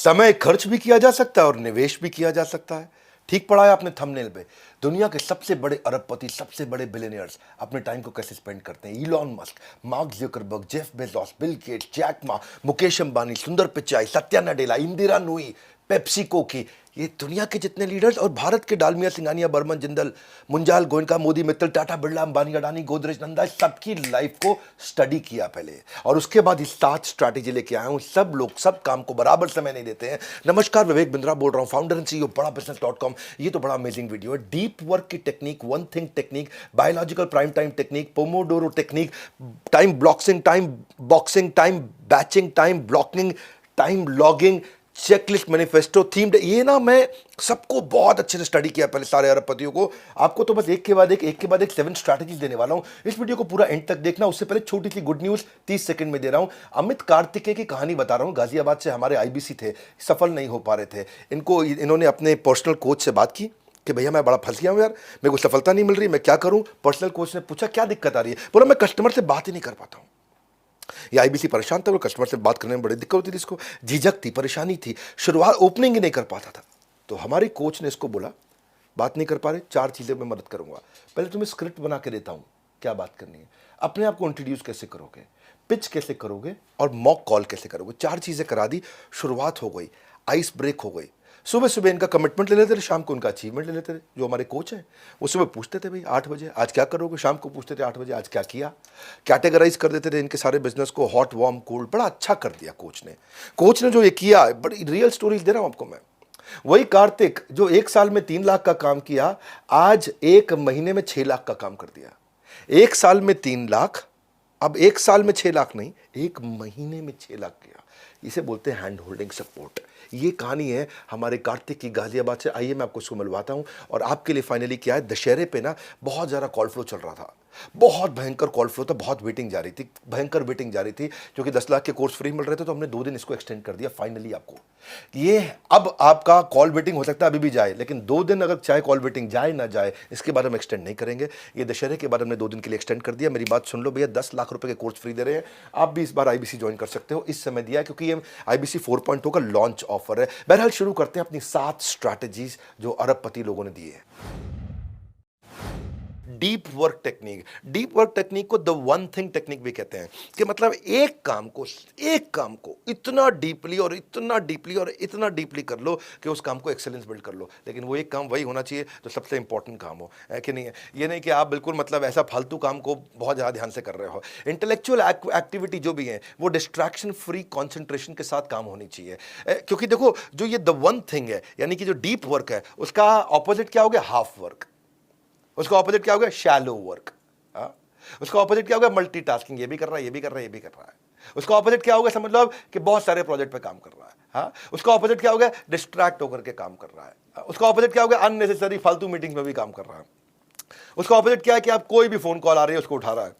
समय खर्च भी किया जा सकता है और निवेश भी किया जा सकता है। ठीक पढ़ा है आपने थंबनेल पे। दुनिया के सबसे बड़े अरबपति, सबसे बड़े बिलियनियर्स अपने टाइम को कैसे स्पेंड करते हैं। Elon Musk, Mark Zuckerberg, Jeff Bezos, Bill Gates, Jack Ma, Mukesh Ambani, Sundar Pichai, Satya Nadella, Indira Nooyi, PepsiCo की, ये दुनिया के जितने लीडर्स और भारत के डालमिया, सिंघानिया, बर्मन, जिंदल, मुंजाल, गोयनका, मोदी, मित्तल, टाटा, बिरला, अंबानी, अडानी, गोदरेज, नंदा, सबकी लाइफ को स्टडी किया पहले और उसके बाद इस 7 स्ट्रैटेजी लेके आया हूं। सब लोग सब काम को बराबर समय नहीं देते हैं। नमस्कार, विवेक बिंद्रा बोल रहा हूं, फाउंडर एंड सीईओ बड़ाबिजनेस.com। ये तो बड़ा अमेजिंग वीडियो है। डीप वर्क की technique, one thing technique, biological prime time technique, pomodoro technique, time blocking, time boxing, time batching, time blocking, time logging, checklist, manifesto, themed, ये ना मैं सबको बहुत अच्छे से स्टडी किया पहले सारे अरबपतियों को। आपको तो बस एक के बाद एक 7 स्ट्रैटेजीज देने वाला हूं। इस वीडियो को पूरा एंड तक देखना। उससे पहले छोटी सी गुड न्यूज 30 सेकंड में दे रहा हूं। अमित कार्तिकेय की कहानी बता रहा हूं। गाजियाबाद से हमारे आईबीसी थे, सफल नहीं हो पा रहे थे। इन्होंने अपने पर्सनल कोच से बात की कि भैया मैं बड़ा फंस गया हूं यार, मेरे को सफलता नहीं मिल रही, मैं क्या करूं। पर्सनल कोच ने पूछा क्या दिक्कत आ रही है। बोला मैं कस्टमर से बात ही नहीं कर पाता हूं। ये आईबीसी परेशान था, वो कस्टमर से बात करने में बड़ी दिक्कत होती थी, इसको झिझक थी, परेशानी थी, शुरुआत ओपनिंग ही नहीं कर पाता था। तो हमारे कोच ने इसको बोला बात नहीं कर पा रहे, 4 चीज़ें मैं मदद करूंगा। पहले तुम्हें स्क्रिप्ट बना के देता हूं, क्या बात करनी है, अपने आप को इंट्रोड्यूस कैसे करोगे, पिच कैसे करोगे और मॉक कॉल कैसे करोगे। 4 चीज़ें करा दी, शुरुआत हो गई, आइस ब्रेक हो गई। सुबह सुबह इनका कमिटमेंट ले लेते थे, शाम को उनका अचीवमेंट ले लेते थे। जो हमारे कोच हैं वो सुबह पूछते थे भाई 8 बजे आज क्या करोगे, शाम को पूछते थे 8 बजे आज क्या किया। कैटेगराइज कर देते थे इनके सारे बिजनेस को, हॉट, वार्म, कोल्ड। बड़ा अच्छा कर दिया कोच ने जो ये किया। बड़ी रियल स्टोरीज दे रहा हूं आपको मैं। वही कार्तिक जो 1 साल में 3 लाख का काम किया, आज 1 महीने में 6 लाख का काम कर दिया। 1 साल में 3 लाख, अब 1 साल में 6 लाख नहीं, 1 महीने में 6 लाख किया। इसे बोलते हैं हैंड होल्डिंग सपोर्ट। ये कहानी है हमारे कार्तिक की, गाजियाबाद से। आइए मैं आपको उसको मिलवाता हूं। और आपके लिए फाइनली क्या है, दशहरे पे ना बहुत ज़्यादा कॉल फ्लो चल रहा था, बहुत भयंकर कॉल फ्लो था, बहुत वेटिंग जा रही थी, भयंकर वेटिंग जा रही थी, क्योंकि 10 लाख के कोर्स फ्री मिल रहे थे। तो हमने 2 दिन इसको एक्सटेंड कर दिया फाइनली आपको। ये अब आपका कॉल वेटिंग हो सकता है अभी भी जाए, लेकिन 2 दिन अगर चाहे कॉल वेटिंग जाए ना जाए, इसके बाद हम एक्सटेंड नहीं करेंगे। ये दशहरे के बाद हमने 2 दिन के लिए एक्सटेंड कर दिया। मेरी बात सुन लो भैया, 10 लाख रुपए के कोर्स फ्री दे रहे हैं। आप भी इस बार आईबीसी ज्वाइन कर सकते हो। इस समय दिया है क्योंकि ये आईबीसी 4.0 का लॉन्च ऑफर है। बहरहाल शुरू करते हैं अपनी 7 स्ट्रैटेजीज जो अरबपति लोगों ने दी है। डीप वर्क टेक्निक को द वन थिंग टेक्निक भी कहते हैं, कि मतलब एक काम को इतना डीपली और इतना डीपली कर लो कि उस काम को एक्सेलेंस बिल्ड कर लो। लेकिन वो एक काम वही होना चाहिए जो सबसे इंपॉर्टेंट काम हो, है कि नहीं है। ये नहीं कि आप बिल्कुल मतलब ऐसा फालतू काम को बहुत ज़्यादा ध्यान से कर रहे हो। इंटेलेक्चुअल एक्टिविटी जो भी है वो डिस्ट्रैक्शन फ्री कॉन्सेंट्रेशन के साथ काम होनी चाहिए। क्योंकि देखो जो ये द वन थिंग है, यानी कि जो डीप वर्क है, उसका ऑपोजिट क्या हो गया, हाफ वर्क। उसका ऑपोजिट क्या हो गया, शैलो वर्क। उसका ऑपोजिट क्या हो गया, मल्टीटास्किंग, ये भी कर रहा है, ये भी कर रहा है, ये भी कर रहा है। उसका ऑपोजिट क्या हो गया, समझ लो आप कि बहुत सारे प्रोजेक्ट पे काम कर रहा है। हाँ, उसका ऑपोजिट क्या हो गया, डिस्ट्रैक्ट होकर के काम कर रहा है। उसका ऑपोजिट क्या हो गया, अननेसेसरी फालतू मीटिंग्स में भी काम कर रहा है। उसका ऑपोजिट क्या है कि आप कोई भी फोन कॉल आ रही है उसको उठा रहा है।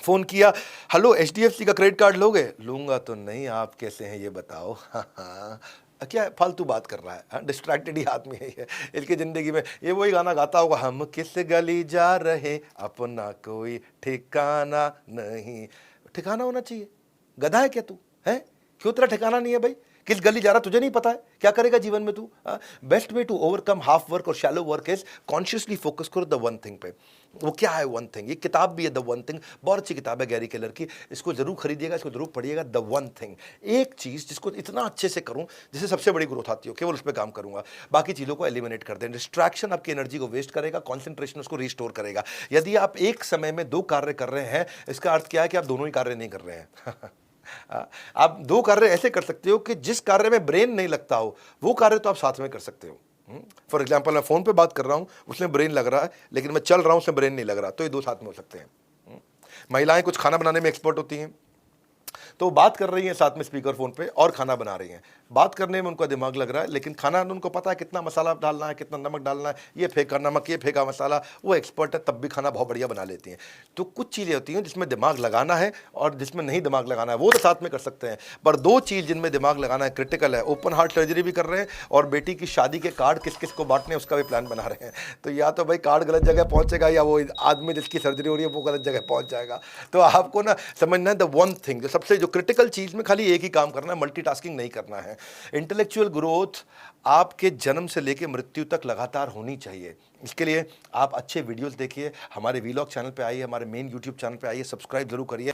फोन किया, हेलो एचडीएफसी का क्रेडिट कार्ड लोगे, लूंगा तो नहीं, आप कैसे हैं ये बताओ। हाँ, क्या फालतू बात कर रहा है, डिस्ट्रैक्टेड ही आदमी है ये। इसकी जिंदगी में ये वही गाना गाता होगा, हम किस गली जा रहे अपना कोई ठिकाना नहीं। ठिकाना होना चाहिए, गधा है क्या तू, है क्यों तेरा ठिकाना नहीं है भाई। किस गली जा रहा तुझे नहीं पता है, क्या करेगा जीवन में तू। Best way to overcome half work और shallow work is consciously focus करो द वन थिंग पे। वो क्या है वन थिंग, ये किताब भी है द वन थिंग, बहुत अच्छी किताब है गैरी केलर की, इसको जरूर खरीदिएगा, इसको जरूर पढ़िएगा। द वन थिंग, एक चीज जिसको इतना अच्छे से करूं जिससे सबसे बड़ी ग्रोथ आती हो, केवल उस पर काम करूंगा, बाकी चीजों को एलिमिनेट कर दें। डिस्ट्रैक्शन आपकी एनर्जी को वेस्ट करेगा, कॉन्सेंट्रेशन उसको रिस्टोर करेगा। यदि आप एक समय में 2 कार्य कर रहे हैं, इसका अर्थ क्या है कि आप दोनों ही कार्य नहीं कर रहे हैं। आप 2 कार्य ऐसे कर सकते हो कि जिस कार्य में ब्रेन नहीं लगता हो वो कार्य तो आप साथ में कर सकते हो। फॉर एग्जाम्पल मैं फोन पे बात कर रहा हूं, उसमें ब्रेन लग रहा है, लेकिन मैं चल रहा हूं, उसमें ब्रेन नहीं लग रहा, तो ये 2 साथ में हो सकते हैं। महिलाएं कुछ खाना बनाने में एक्सपर्ट होती हैं, तो बात कर रही हैं साथ में स्पीकर फोन पे और खाना बना रही हैं। बात करने में उनका दिमाग लग रहा है, लेकिन खाना उनको पता है कितना मसाला डालना है, कितना नमक डालना है, ये फेंका नमक, ये फेंका मसाला। वो एक्सपर्ट है, तब भी खाना बहुत बढ़िया बना लेती हैं। तो कुछ चीज़ें होती हैं जिसमें दिमाग लगाना है और जिसमें नहीं दिमाग लगाना है, वो तो साथ में कर सकते हैं। पर 2 चीज़ जिनमें दिमाग लगाना है क्रिटिकल है। ओपन हार्ट सर्जरी भी कर रहे हैं और बेटी की शादी के कार्ड किस किस को बांटने उसका भी प्लान बना रहे हैं। तो या तो भाई कार्ड गलत जगह पहुंचेगा या वो आदमी जिसकी सर्जरी हो रही है वो गलत जगह पहुंच जाएगा। तो आपको ना समझना है द वन थिंग, जो सबसे जो क्रिटिकल चीज़ में खाली एक ही काम करना है, मल्टीटास्किंग नहीं करना है। इंटेलेक्चुअल ग्रोथ आपके जन्म से लेकर मृत्यु तक लगातार होनी चाहिए। इसके लिए आप अच्छे वीडियोस देखिए, हमारे वीलॉग चैनल पे आइए, हमारे मेन यूट्यूब चैनल पे आइए, सब्सक्राइब जरूर करिए।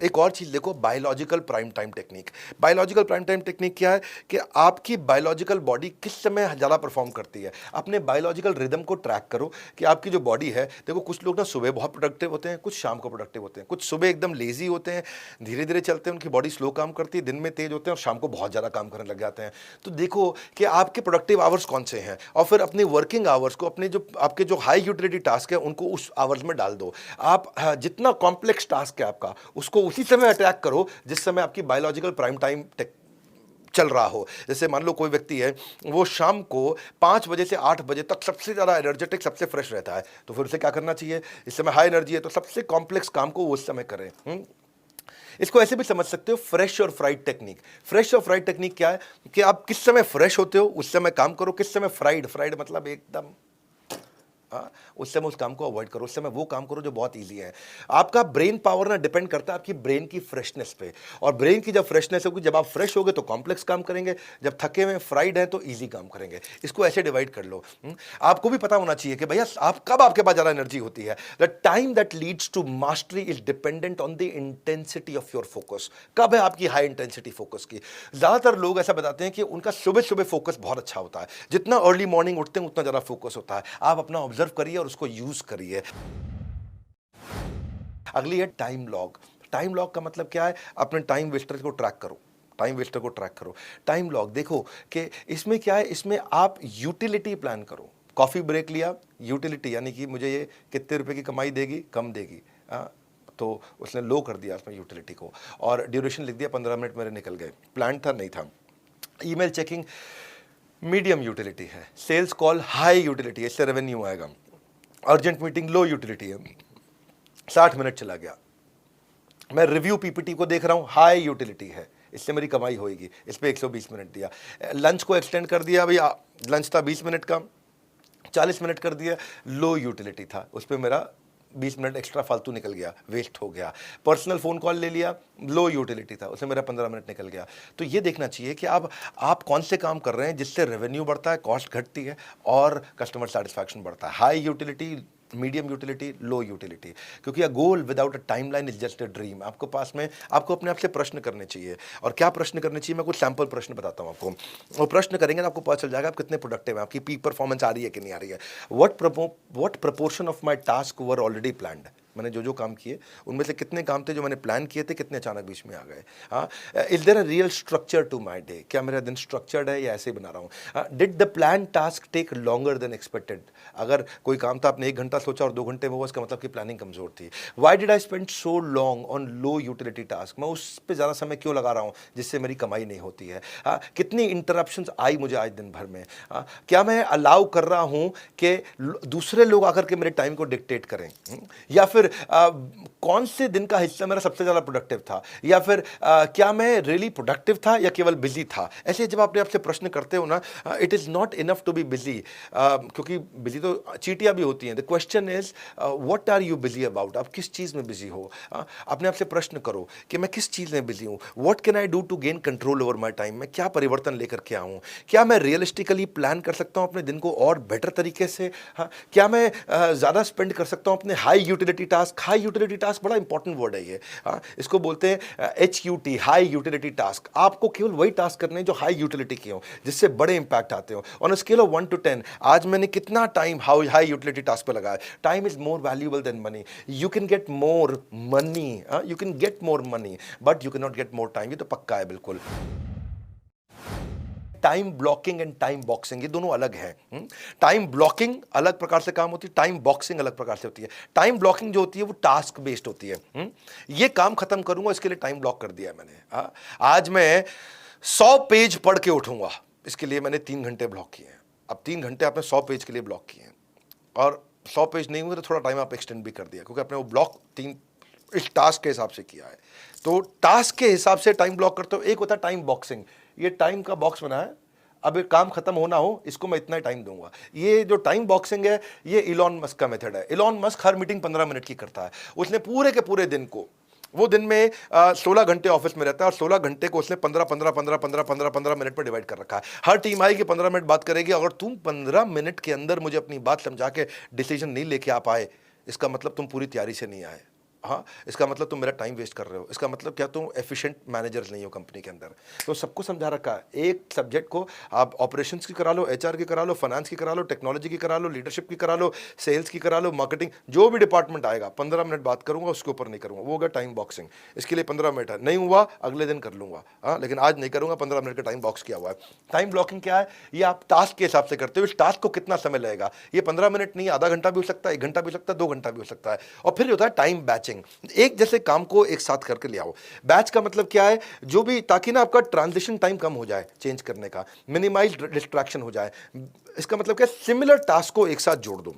एक और चीज देखो, biological prime time technique. Biological prime time technique क्या है कि आपकी बायोलॉजिकल बॉडी किस समय ज़्यादा परफॉर्म करती है। अपने बायोलॉजिकल रिदम को ट्रैक करो कि आपकी जो बॉडी है, देखो कुछ लोग ना सुबह बहुत प्रोडक्टिव होते हैं, कुछ शाम को प्रोडक्टिव होते हैं, कुछ सुबह एकदम लेजी होते हैं, धीरे धीरे चलते हैं, उनकी बॉडी स्लो काम करती है, दिन में तेज होते हैं और शाम को बहुत ज़्यादा काम करने लग जाते हैं। तो देखो कि आपके प्रोडक्टिव आवर्स कौन से हैं और फिर अपने वर्किंग आवर्स को, अपने जो आपके जो हाई यूटिलिटी टास्क है उनको उस आवर्स में डाल दो। आप जितना कॉम्प्लेक्स टास्क है आपका, उसको उसी समय अटैक करो जिस समय आपकी बायोलॉजिकल प्राइम टाइम चल रहा हो। जैसे मान लो कोई व्यक्ति है, वो शाम को 5 बजे से 8 बजे तक सबसे ज़्यादा एनर्जेटिक, सबसे फ्रेश रहता है, तो फिर उसे क्या करना चाहिए? इस समय हाई एनर्जी है तो सबसे कॉम्प्लेक्स काम को वो उस समय करें। इसको ऐसे भी समझ सकते हो, फ्रेश और फ्राइड टेक्निक। फ्रेश और फ्राइड टेक्निक क्या है कि आप किस समय फ्रेश होते हो उस समय काम करो, किस समय फ्राइड, फ्राइड मतलब एकदम उस समय उस काम को अवॉइड करो, उस समय वो काम करो जो बहुत इजी है। आपका ब्रेन पावर ना डिपेंड करता है आपकी ब्रेन की फ्रेशनेस पे, और ब्रेन की जब फ्रेशनेस होगी, जब आप फ्रेश होगे तो कॉम्प्लेक्स काम करेंगे, जब थके हुए फ्राइड है तो इजी काम करेंगे। इसको ऐसे डिवाइड कर लो। आपको भी पता होना चाहिए कि भैया आप कब आपके पास ज़्यादा एनर्जी होती है। The time that leads to mastery is dependent on the intensity of your focus. कब है आपकी हाई इंटेंसिटी फोकस की? ज़्यादातर लोग ऐसा बताते हैं कि उनका सुबह सुबह फोकस बहुत अच्छा होता है, जितना अर्ली मॉर्निंग उठते हैं उतना ज़्यादा फोकस होता है। आप अपना ऑब्जर्व करिए और उसको यूज करिए। अगली है टाइम लॉग। टाइम लॉग का मतलब क्या है? अपने टाइम वेस्टर को ट्रैक करो, टाइम वेस्टर को ट्रैक करो। टाइम लॉग देखो कि इसमें क्या है, इसमें आप यूटिलिटी प्लान करो। कॉफी ब्रेक लिया, यूटिलिटी यानी कि मुझे ये कितने रुपए की कमाई देगी, कम देगी, तो उसने लो कर दिया उसमें यूटिलिटी को, और ड्यूरेशन लिख दिया 15 मिनट मेरे निकल गए। प्लान था नहीं था। ईमेल चेकिंग मीडियम यूटिलिटी है, सेल्स कॉल हाई यूटिलिटी है, इससे रेवेन्यू आएगा। अर्जेंट मीटिंग लो यूटिलिटी है, 60 मिनट चला गया। मैं रिव्यू पीपीटी को देख रहा हूं, हाई यूटिलिटी है, इससे मेरी कमाई होगी, इस पे 120 मिनट दिया। लंच को एक्सटेंड कर दिया, भैया लंच था 20 मिनट का, 40 मिनट कर दिया, लो यूटिलिटी था, उस पर मेरा 20 मिनट एक्स्ट्रा फालतू निकल गया, वेस्ट हो गया। पर्सनल फ़ोन कॉल ले लिया, लो यूटिलिटी था, उससे मेरा 15 मिनट निकल गया। तो ये देखना चाहिए कि आप कौन से काम कर रहे हैं जिससे रेवेन्यू बढ़ता है, कॉस्ट घटती है और कस्टमर सेटिस्फैक्शन बढ़ता है। High utility, medium utility, low utility. क्योंकि a goal without a timeline is just a dream. आपको पास में आपको अपने आप से प्रश्न करने चाहिए, और क्या प्रश्न करने चाहिए, मैं कुछ सैंपल प्रश्न बताता हूँ आपको। वो प्रश्न करेंगे तो आपको पता चल जाएगा आप कितने प्रोडक्टिव हैं, आपकी पीक परफॉर्मेंस आ रही है कि नहीं आ रही है। What proportion of my task were already planned. मैंने जो जो काम किए उनमें से कितने काम थे जो मैंने प्लान किए थे, कितने अचानक बीच में आ गए। हाँ, is there a real structure to my day? क्या मेरा दिन स्ट्रक्चर्ड है या ऐसे ही बना रहा हूँ? Did the plan task take longer than expected? अगर कोई काम था आपने 1 घंटा सोचा और 2 घंटे में हुआ, इसका मतलब कि प्लानिंग कमजोर थी। Why did I spend so long on low utility task? मैं उस पर ज़्यादा समय क्यों लगा रहा हूँ जिससे मेरी कमाई नहीं होती है? हाँ, कितनी इंटरप्शंस आई मुझे आज दिन भर में? हाँ, क्या मैं अलाउ कर रहा हूँ कि दूसरे लोग आकर के मेरे टाइम को डिक्टेट करें? या फिर कौन से दिन का हिस्सा मेरा सबसे ज़्यादा प्रोडक्टिव था? या फिर क्या मैं रियली प्रोडक्टिव था या केवल बिजी था? ऐसे जब आप आपसे प्रश्न करते हो ना, it is not enough to be busy, क्योंकि बिजी तो चीटियाँ भी होती हैं। The question is what are you busy about? आप किस चीज़ में बिजी हो? अपने आप से प्रश्न करो कि मैं किस चीज़ में बिजी हूँ। What can I do to gain control over my time? मैं क्या परिवर्तन लेकर के आऊँ? क्या मैं रियलिस्टिकली प्लान कर सकता हूँ अपने दिन को और बेटर तरीके से? हाँ, क्या मैं ज़्यादा स्पेंड कर सकता हूँ अपने high utility task? High utility task बड़ा इंपॉर्टेंट वर्ड है ये। हाँ, इसको बोलते हैं HUT, हाई यूटिलिटी टास्क। आपको केवल वही टास्क करने हैं जो हाई यूटिलिटी के हो, जिससे बड़े इंपैक्ट आते हो। On a scale of 1 to 10, आज मैंने कितना टाइम हाई यूटिलिटी टास्क पे लगाया? Time is more valuable then money. You can get more money, you can get more money, but you can not get more time. ये तो पक्का है बिल्कुल। Time blocking and time boxing, ये दोनों अलग हैं। टाइम ब्लॉकिंग अलग प्रकार से काम होती है, टाइम बॉक्सिंग अलग प्रकार से होती है। टाइम ब्लॉकिंग जो होती है वो टास्क बेस्ड होती है। ये काम खत्म करूंगा, इसके लिए टाइम ब्लॉक कर दिया है मैंने। आज मैं 100 पेज पढ़ के उठूंगा, इसके लिए मैंने 3 घंटे ब्लॉक किए हैं। अब 3 घंटे आपने 100 पेज के लिए ब्लॉक किए हैं, और 100 पेज नहीं हुए तो थोड़ा टाइम आप एक्सटेंड भी कर दिया, क्योंकि आपने वो ब्लॉक 3 इस टास्क के हिसाब से किया है। तो टास्क के हिसाब से टाइम ब्लॉक करते हो। एक होता है टाइम बॉक्सिंग, ये टाइम का बॉक्स बना है, अब एक काम खत्म होना हो, इसको मैं इतना ही टाइम दूंगा। ये जो टाइम बॉक्सिंग है, ये इलॉन मस्क का मेथड है। इलॉन मस्क हर मीटिंग 15 मिनट की करता है। उसने पूरे के पूरे दिन को वो दिन में 16 घंटे ऑफिस में रहता है और 16 घंटे को उसने 15 मिनट पर डिवाइड कर रखा है। हर टीम आएगी 15 मिनट बात करेगी। अगर तुम 15 मिनट के अंदर मुझे अपनी बात समझा के डिसीजन नहीं लेके आ पाए, इसका मतलब तुम पूरी तैयारी से नहीं आए। हाँ, इसका मतलब तुम मेरा टाइम वेस्ट कर रहे हो। इसका मतलब क्या, तुम एफिशिएंट मैनेजर्स नहीं हो कंपनी के अंदर। तो सबको समझा रखा है। एक सब्जेक्ट को आप ऑपरेशंस की करा लो, एचआर की करा लो, फाइनेंस की करा लो, टेक्नोलॉजी की करा लो, लीडरशिप की करा लो, सेल्स की करा लो, मार्केटिंग, जो भी डिपार्टमेंट आएगा 15 मिनट बात करूंगा, उसके ऊपर नहीं करूंगा। वो होगा टाइम बॉक्सिंग। इसके लिए 15 मिनट है, नहीं हुआ अगले दिन कर लूंगा। हाँ, लेकिन आज नहीं करूंगा, 15 मिनट का टाइम बॉक्स किया हुआ है। टाइम ब्लॉकिंग क्या है? ये आप टास्क के हिसाब से करते हो। इस टास्क को कितना समय लगेगा, ये 15 मिनट नहीं, आधा घंटा भी हो सकता है, 1 घंटा भी हो सकता है, 2 घंटा भी हो सकता है। और फिर होता है टाइम बैचिंग। एक जैसे काम को एक साथ करके ले आओ। बैच का मतलब क्या है? जो भी, ताकि ना आपका ट्रांजिशन टाइम कम हो जाए, चेंज करने का, मिनिमाइज डिस्ट्रैक्शन हो जाए। इसका मतलब क्या? सिमिलर टास्क को एक साथ जोड़ दो।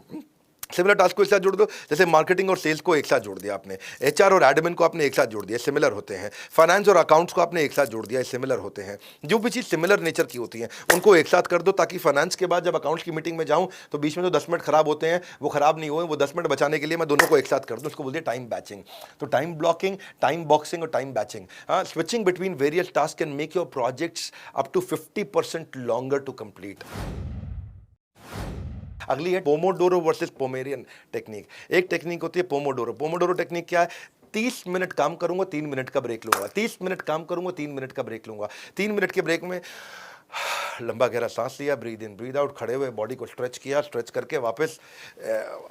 सिमिलर टास्क को एक साथ जोड़ दो। जैसे मार्केटिंग और सेल्स को एक साथ जोड़ दिया आपने, एचआर और एडमिन को आपने एक साथ जोड़ दिया, सिमिलर होते हैं। फाइनेंस और अकाउंट्स को आपने एक साथ जोड़ दिया, सिमिलर होते हैं। जो भी चीज़ सिमिलर नेचर की होती है उनको एक साथ कर दो, ताकि फाइनेंस के बाद जब अकाउंट्स की मीटिंग में जाऊं तो बीच में जो 10 मिनट खराब होते हैं वो खराब नहीं हुए। वो 10 मिनट बचाने के लिए मैं दोनों को एक साथ कर दूं। उसको बोलते हैं टाइम बैचिंग। तो टाइम ब्लॉकिंग, टाइम बॉक्सिंग और time batching, switching between various task can make your projects up to 50% longer to complete. अगली है पोमोडोरो वर्सेस पोमेरियन टेक्निक। एक टेक्निक होती है पोमोडोरो। पोमोडोरो टेक्निक क्या है? 30 मिनट काम करूंगा, 3 मिनट का ब्रेक लूंगा। 30 मिनट काम करूंगा, 3 मिनट का ब्रेक लूंगा। 3 मिनट के ब्रेक में लंबा गहरा सांस लिया, ब्रीद इन ब्रीद आउट, खड़े हुए बॉडी को स्ट्रेच किया, स्ट्रेच करके वापस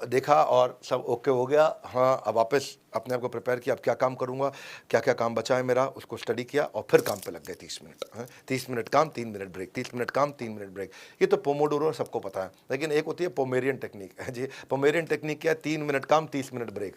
देखा और सब ओके हो गया। हाँ, अब वापस अपने आप को प्रिपेयर किया, अब क्या काम करूंगा, क्या क्या काम बचा है मेरा, उसको स्टडी किया और फिर काम पे लग गए 30 मिनट। हाँ, 30 मिनट काम, 3 मिनट ब्रेक, 30 मिनट काम, 3 मिनट ब्रेक। ये तो पोमोडोरो सबको पता है। लेकिन एक होती है पोमेरियन टेक्निक। जी, पोमेरियन टेक्निक क्या है? 3 मिनट काम, 30 मिनट ब्रेक।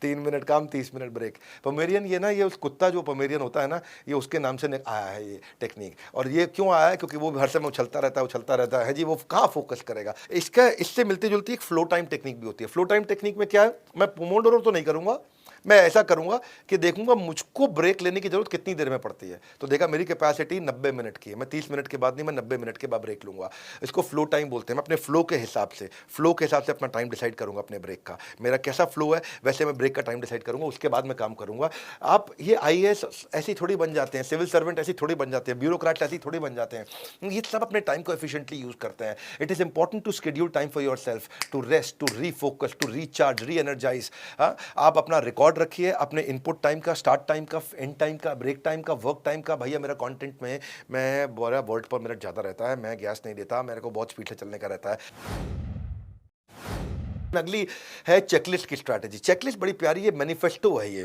3 मिनट काम, 30 मिनट ब्रेक। पोमेरियन, ये ना, ये उस कुत्ता जो पोमेरियन होता है ना, ये उसके नाम से आया है ये टेक्निक। और ये क्यों आया है? क्योंकि वो हर समय उछलता रहता है, उछलता रहता है जी। वो कहाँ फोकस करेगा? इसका, इससे मिलती जुलती एक फ्लो टाइम टेक्निक भी होती है। फ्लो टाइम टेक्निक में क्या है? मैं पोमोडोरो तो नहीं करूंगा, मैं ऐसा करूंगा कि देखूंगा मुझको ब्रेक लेने की जरूरत कितनी देर में पड़ती है। तो देखा मेरी कैपेसिटी 90 मिनट की है, मैं 30 मिनट के बाद नहीं, मैं 90 मिनट के बाद ब्रेक लूंगा। इसको फ्लो टाइम बोलते हैं। मैं अपने फ्लो के हिसाब से अपना टाइम डिसाइड करूंगा अपने ब्रेक का। मेरा कैसा फ्लो है वैसे मैं ब्रेक का टाइम डिसाइड करूंगा, उसके बाद मैं काम करूंगा। आप ये आईएएस ऐसी थोड़ी बन जाते हैं, सिविल सर्वेंट ऐसी थोड़ी बन जाते हैं, ब्यूरोक्रेट ऐसी थोड़ी बन जाते हैं। ये सब अपने टाइम को एफिशिएंटली यूज करते हैं। It is important to schedule time for yourself, to rest, to refocus, to recharge, reenergize. आप अपना रिकॉर्ड रखिए अपने इनपुट टाइम का, स्टार्ट टाइम का, एंड टाइम का, ब्रेक टाइम का, वर्क टाइम का। भैया मेरा कंटेंट में मैं बोला वर्ड पर मिनट ज़्यादा रहता है, मैं गैस नहीं देता, मेरे को बहुत स्पीड से चलने का रहता है। अगली है चेकलिस्ट की स्ट्रैटेजी। चेकलिस्ट बड़ी प्यारी है, मैनिफेस्टो है ये।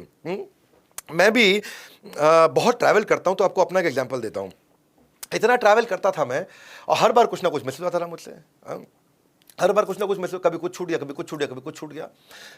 मैं भी बहुत ट्रैवल करता हूं, तो आपको अपना एक एग्जांपल देता हूं। इतना ट्रैवल करता था मैं और हर बार कुछ ना कुछ मिस होता था मुझसे। हर बार कुछ ना कुछ मिस, कभी कुछ छूट गया, कभी कुछ छूट गया, कभी कुछ छूट गया।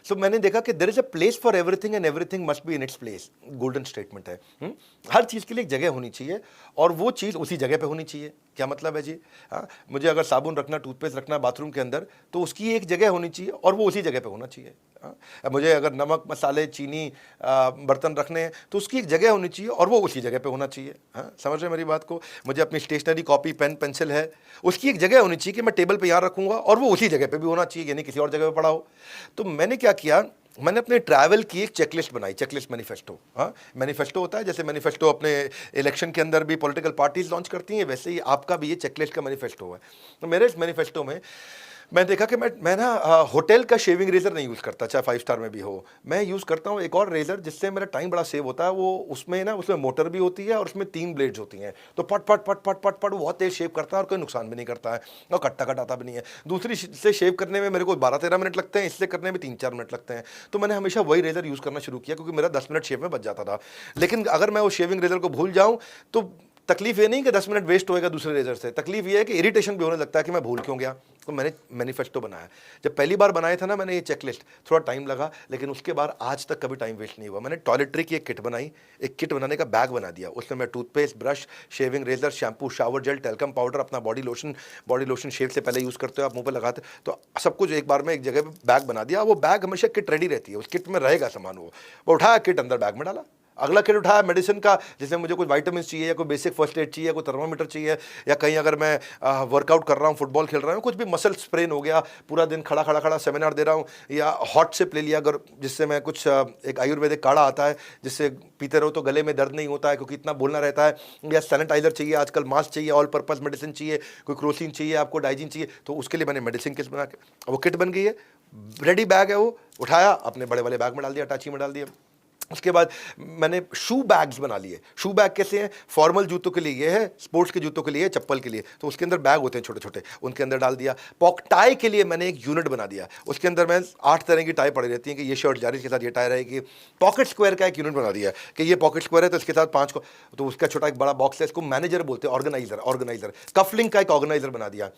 सो मैंने देखा कि there is a place for everything and everything must be in its place. Golden statement है। हर चीज़ के लिए एक जगह होनी चाहिए और वो चीज़ उसी जगह पे होनी चाहिए। क्या मतलब है जी? हाँ, मुझे अगर साबुन रखना, टूथपेस्ट रखना बाथरूम के अंदर, तो उसकी एक जगह होनी चाहिए और वो उसी जगह पे होना चाहिए। हाँ, मुझे अगर नमक, मसाले, चीनी, बर्तन रखने हैं तो उसकी एक जगह होनी चाहिए और वो उसी जगह पे होना चाहिए। हाँ, समझ रहे मेरी बात को? मुझे अपनी स्टेशनरी, कॉपी, पेन, पेंसिल है, उसकी एक जगह होनी चाहिए कि मैं टेबल पे यहाँ रखूंगा और वो उसी जगह पे भी होना चाहिए, यानी किसी और जगह पे पड़ा हो। तो मैंने क्या किया, मैंने अपने ट्रैवल की एक चेकलिस्ट बनाई, चेकलिस्ट मैनिफेस्टो। हाँ, मैनिफेस्टो होता है, जैसे मैनिफेस्टो अपने इलेक्शन के अंदर भी पॉलिटिकल पार्टीज लॉन्च करती हैं, वैसे ही आपका भी ये चेकलिस्ट का मैनिफेस्टो है। तो मेरे इस मैनिफेस्टो में मैं देखा कि मैं ना होटल का शेविंग रेजर नहीं यूज़ करता, चाहे 5 स्टार में भी हो। मैं यूज़ करता हूँ एक और रेजर जिससे मेरा टाइम बड़ा सेव होता है। वो उसमें मोटर भी होती है और उसमें 3 ब्लेड्स होती हैं। तो पट पट पट पट पट पट बहुत तेज शेव करता है और कोई नुकसान भी नहीं करता है और कट्टा कटाता भी नहीं है। दूसरी से शेव करने में मेरे को 12-13 मिनट लगते हैं, इससे करने में 3-4 मिनट लगते हैं। तो मैंने हमेशा वही रेजर यूज़ करना शुरू किया क्योंकि मेरा 10 मिनट शेव में बच जाता था। लेकिन अगर मैं वो शेविंग रेजर को भूल जाऊँ तो तकलीफ ये नहीं कि 10 मिनट वेस्ट होएगा दूसरे रेजर से, तकलीफ ये है कि इरिटेशन भी होने लगता है कि मैं भूल क्यों गया। तो मैंने मैनिफेस्टो बनाया। जब पहली बार बनाया था ना मैंने ये चेकलिस्ट, थोड़ा टाइम लगा, लेकिन उसके बाद आज तक कभी टाइम वेस्ट नहीं हुआ। मैंने टॉयलेटरी की एक किट बनाई, एक किट बनाने का बैग बना दिया। उसमें मैं toothpaste, brush, shaving razor, shampoo, shower gel, talcum powder, अपना बॉडी लोशन शेव से पहले यूज़ करते हो आप, मुंह पर लगाते, तो सब कुछ एक बार में एक जगह बैग बना दिया। वो बैग हमेशा किट रेडी रहती है, उस किट में रहेगा सामान। वो उठाया, किट अंदर बैग में डाला। अगला किट उठाया मेडिसिन का, जैसे मुझे कोई विटामिन चाहिए या कोई बेसिक फर्स्ट एड चाहिए, कोई थर्मामीटर चाहिए, या कहीं अगर मैं वर्कआउट कर रहा हूँ, फुटबॉल खेल रहा हूँ, कुछ भी मसल स्प्रेन हो गया, पूरा दिन खड़ा खड़ा खड़ा सेमिनार दे रहा हूँ, या हॉट सिप ले लिया अगर, जिससे मैं कुछ एक आयुर्वेदिक काढ़ा आता है जिससे पीते रहो तो गले में दर्द नहीं होता है क्योंकि इतना बोलना रहता है, या सैनिटाइजर चाहिए आजकल, मास्क चाहिए, ऑल पर्पस मेडिसिन चाहिए, कोई क्रोसिन चाहिए आपको, डाइजीन चाहिए, तो उसके लिए मैंने मेडिसिन किट बना के, वो किट बन गई है, रेडी बैग है, वो उठाया अपने बड़े वाले बैग में डाल दिया, अटैची में डाल दिया। उसके बाद मैंने शू बैग्स बना लिए। शू बैग कैसे हैं? फॉर्मल जूतों के लिए ये है, स्पोर्ट्स के जूतों के लिए, चप्पल के लिए, तो उसके अंदर बैग होते हैं छोटे छोटे, उनके अंदर डाल दिया। टाई के लिए मैंने एक यूनिट बना दिया, उसके अंदर मैं 8 तरह की टाई पड़ी रहती है कि ये शर्ट जा रही है, इसके साथ ये टाई रहेगी। पॉकेट स्क्वायर का एक यूनिट बना दिया कि ये पॉकेट स्क्वायर है तो इसके साथ 5 को, तो उसका छोटा एक बड़ा बॉक्स है, इसको मैनेजर बोलते हैं, ऑर्गेनाइजर। कफलिंग का एक ऑर्गेनाइजर बना दिया।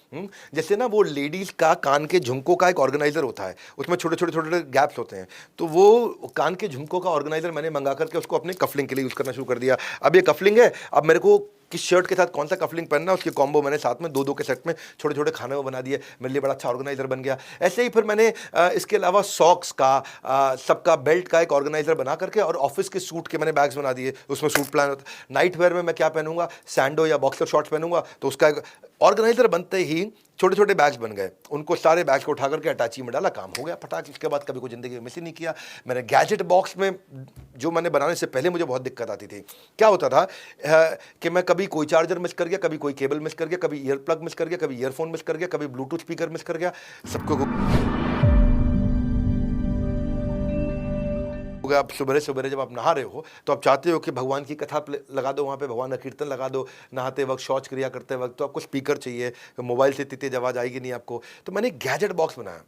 जैसे ना वो लेडीज का कान के झुमकों का एक ऑर्गेनाइजर होता है, उसमें छोटे छोटे छोटे छोटे गैप्स होते हैं, तो वो कान के झुमकों का ऑर्गेनाइजर मैंने मंगा करके उसको अपने कफलिंग के लिए यूज करना शुरू कर दिया। अब ये कफलिंग है, अब मेरे को किस शर्ट के साथ कौन सा कफलिंग पहनना है उसके कॉम्बो मैंने साथ में दो के सेट में छोटे छोटे खाने में बना दिए, मेरे लिए बड़ा अच्छा ऑर्गेनाइजर बन गया। ऐसे ही फिर मैंने इसके अलावा सॉक्स का, सबका बेल्ट का एक ऑर्गेनाइजर बना करके, और ऑफिस के सूट के मैंने बैग्स बना दिए, उसमें सूट प्लान होता है। नाइट वेयर में मैं क्या पहनूंगा, सैंडो या बॉक्सर शॉर्ट्स पहनूंगा, तो उसका एक ऑर्गेनाइजर बनते ही छोटे छोटे बैग्स बन गए, उनको सारे बैग्स को उठा करके अटैची में डाला, काम हो गया फटाक। इसके बाद कभी कोई जिंदगी में मिस ही नहीं किया। मैंने गैजेट बॉक्स में, जो मैंने बनाने से पहले मुझे बहुत दिक्कत आती थी, क्या होता था कि मैं कभी कोई चार्जर मिस कर गया, कभी कोई केबल मिस कर गया, कभी ईयर प्लग मिस कर गया, कभी ईयरफोन मिस कर गया, कभी ब्लूटूथ स्पीकर मिस कर गया, सबको आप सुबह सुबह जब आप नहा रहे हो तो आप चाहते हो कि भगवान की कथा लगा दो, वहाँ पे भगवान का कीर्तन लगा दो, नहाते वक्त, शौच क्रिया करते वक्त, तो आपको स्पीकर चाहिए, मोबाइल से इतनी तेज आवाज़ आएगी नहीं आपको। तो मैंने एक गैजेट बॉक्स बनाया,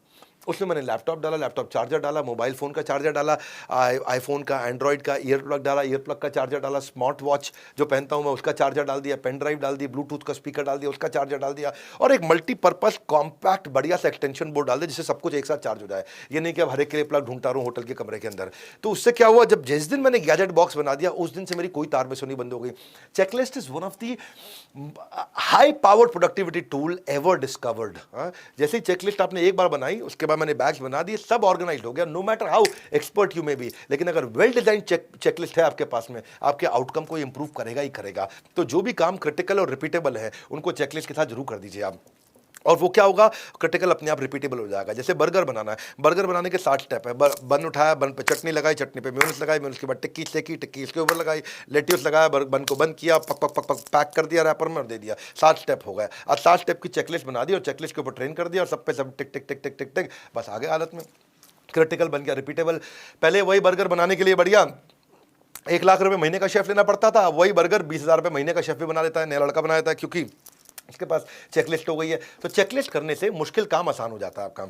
उसमें मैंने लैपटॉप डाला, लैपटॉप चार्जर डाला, मोबाइल फ़ोन का चार्जर डाला, आईफोन का, एंड्रॉइड का ईयर प्लग डाला, ईयर प्लग का चार्जर डाला, स्मार्ट वॉच जो पहनता हूँ मैं उसका चार्जर डाल दिया, पेन ड्राइव डाल दी, ब्लूटूथ का स्पीकर डाल दिया, उसका चार्जर डाल दिया, और एक मल्टीपर्पज़ कॉम्पैक्ट बढ़िया सा एक्सटेंशन बोर्ड डाल दिया जिससे सब कुछ एक साथ चार्ज हो जाए। ये नहीं कि अब हर एक के लिए प्लग ढूंढता रहूँ होटल के कमरे के अंदर। तो उससे क्या हुआ, जब जिस दिन मैंने गैजेट बॉक्स बना दिया उस दिन से मेरी कोई तार मिस होनी बंद हो गई। Checklist is one of the high powered productivity tool ever discovered. जैसे ही चेकलिस्ट आपने एक बार बनाई, उसके बाद मैंने बैग्स बना दिए, सब ऑर्गेनाइज्ड हो गया, no matter how expert you may be. लेकिन अगर वेल डिजाइन चेकलिस्ट है आपके पास में, आपके आउटकम को इंप्रूव करेगा ही करेगा। तो जो भी काम क्रिटिकल और रिपीटेबल है उनको चेकलिस्ट के साथ जरूर कर दीजिए आप, और वो क्या होगा, क्रिटिकल अपने आप रिपीटेबल हो जाएगा। जैसे बर्गर बनाना है, बर्गर बनाने के 60 स्टेप है। बन उठाया, बन पे चटनी लगाई, चटनी पे मेयोनीज लगाई, मेयोनीज के बाद टिक्की सेकी, टिक्की इसके ऊपर लगाई, लेट्यूस लगाया, बन को बंद किया, पक पक पक पक पैक कर दिया रैपर में और दे दिया। 7 स्टेप हो गए। अब 7 स्टेप की चेकलिस्ट बना दी और चेकलिस्ट के ऊपर ट्रेन कर दिया, और सब पे सब टिक टिक टिक टिक टिक टिक, बस आगे हालत में क्रिटिकल बन गया, रिपीटेबल। पहले वही बर्गर बनाने के लिए बढ़िया 1 लाख रुपए महीने का शेफ लेना पड़ता था, वही बर्गर 20,000 रुपए महीने का शेफ भी बना लेता है, नया लड़का बना लेता है, क्योंकि इसके पास चेकलिस्ट हो गई है। तो चेकलिस्ट करने से मुश्किल काम आसान हो जाता है आपका।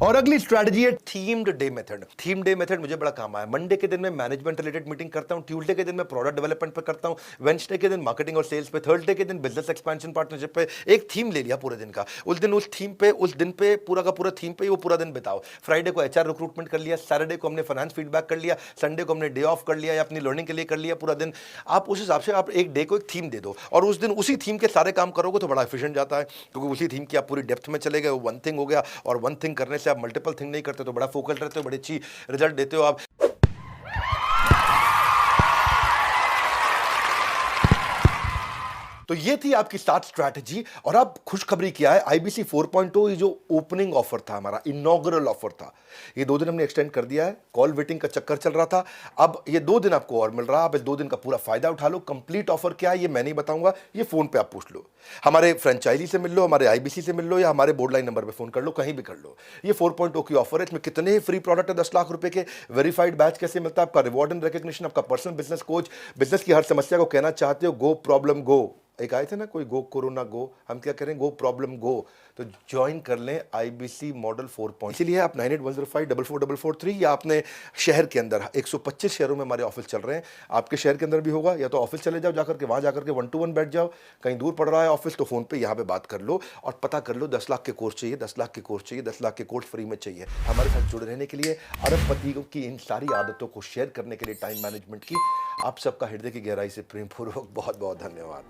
और अगली स्ट्रैटेजी है themed day method. Theme day method मुझे बड़ा काम आया। मंडे के दिन मैं मैनेजमेंट रिलेटेड मीटिंग करता हूं, ट्यूसडे के दिन मैं प्रोडक्ट डेवलपमेंट पे करता हूं, वेडनेसडे के दिन मार्केटिंग और सेल्स पे, थर्सडे के दिन बिजनेस एक्सपेंशन पार्टनरशिप पे। एक थीम ले लिया पूरे दिन का, उस दिन उस थीम पे, उस दिन पे पूरा का पूरा थीम पे वो पूरा दिन बिताओ। फ्राइडे को एचआर रिक्रूटमेंट कर लिया, सैटरडे को हमने फाइनेंस फीडबैक कर लिया, संडे को हमने डे ऑफ कर लिया या अपनी लर्निंग के लिए कर लिया पूरा दिन। आप उस हिसाब से आप एक डे को एक थीम दे दो और उस दिन उसी थीम के सारे काम करोगे तो बड़ा एफिशिएंट जाता है, क्योंकि उसी थीम की आप पूरी डेप्थ में चले गए, वो वन थिंग हो गया। और वन थिंग करने से आप मल्टीपल थिंग नहीं करते तो बड़ा फोकस रहते हो, बड़ी अच्छी रिजल्ट देते हो आप। तो ये थी आपकी स्टार्ट स्ट्रैटेजी। और अब खुशखबरी क्या है, आईबीसी 4.0 ये जो ओपनिंग ऑफर था हमारा, इनॉग्रल ऑफर था, ये 2 दिन हमने एक्सटेंड कर दिया है। कॉल वेटिंग का चक्कर चल रहा था, अब ये 2 दिन आपको और मिल रहा है। आप इस 2 दिन का पूरा फायदा उठा लो। कंप्लीट ऑफर क्या है ये मैं नहीं बताऊंगा, ये फोन पे आप पूछ लो, हमारे फ्रेंचाइजी से मिल लो, हमारे आईबीसी से मिल लो, या हमारे बोर्ड लाइन नंबर पे फोन कर लो, कहीं भी कर लो। ये 4.0 की ऑफर है, इसमें कितने फ्री प्रोडक्ट है, 10 लाख रुपए के। वेरीफाइड बैच कैसे मिलता है, आपका रिवॉर्ड एंड रिकग्निशन, आपका पर्सनल बिजनेस कोच, बिजनेस की हर समस्या को कहना चाहते हो गो प्रॉब्लम गो। एक आए थे ना कोई, गो कोरोना गो, हम क्या करें, गो प्रॉब्लम गो। तो ज्वाइन कर लें आईबीसी मॉडल 4.0। इसीलिए आप 9810544443 या अपने शहर के अंदर 125 शहरों में हमारे ऑफिस चल रहे हैं, आपके शहर के अंदर भी होगा, या तो ऑफिस चले जाओ जाकर के, वहां जाकर के 1-to-1 बैठ जाओ। कहीं दूर पड़ रहा है ऑफिस तो फोन पे यहाँ पे बात कर लो और पता कर लो 10 लाख के कोर्स चाहिए, 10 लाख के कोर्स चाहिए, 10 लाख के कोर्स फ्री में चाहिए। हमारे साथ जुड़े रहने के लिए, अरबपति की इन सारी आदतों को शेयर करने के लिए, टाइम मैनेजमेंट की, आप सबका हृदय की गहराई से प्रेम पूर्वक बहुत बहुत धन्यवाद।